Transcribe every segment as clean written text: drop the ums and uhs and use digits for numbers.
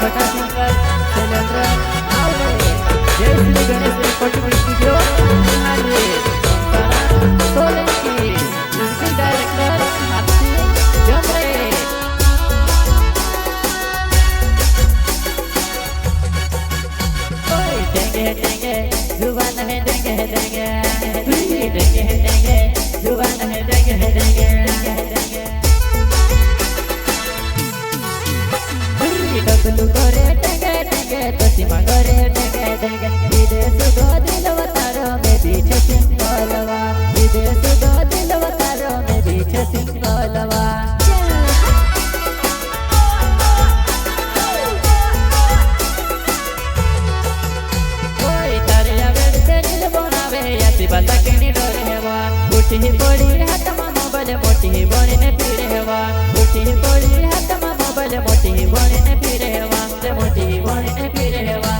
छोटा सिंगर शैलेंद्र आवले। जय Shri Ganesh recording studio Bihari. Solanki music director आपसी जमरे। ओए देंगे देंगे जुबान है देंगे देंगे देंगे देंगे जुबान है देंगे देंगे देंगे डगलू करे देंगे देंगे तो सीमा करे देंगे देंगे विदेश दो दिलवतारो में पीछे सिंगलवा विदेश दो दिलवतारो में पीछे सिंगलवा। बता के नी डरे हेवा उठी पड़ी हाथ में मोबाइल मोटी बनी ने फिरे हेवा उठी पड़ी हाथ में मोबाइल मोटी बनी ने फिरे हेवा मोटी बनी ने फिरे हेवा।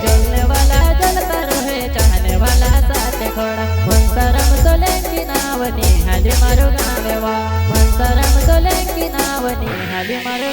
जलने वाला जलता रहे चाहने वाला साथ खड़ा मनसरम सोलंकी नावनी हाली मारो गावेवा मनसरम सोलंकी नावनी हाली मारो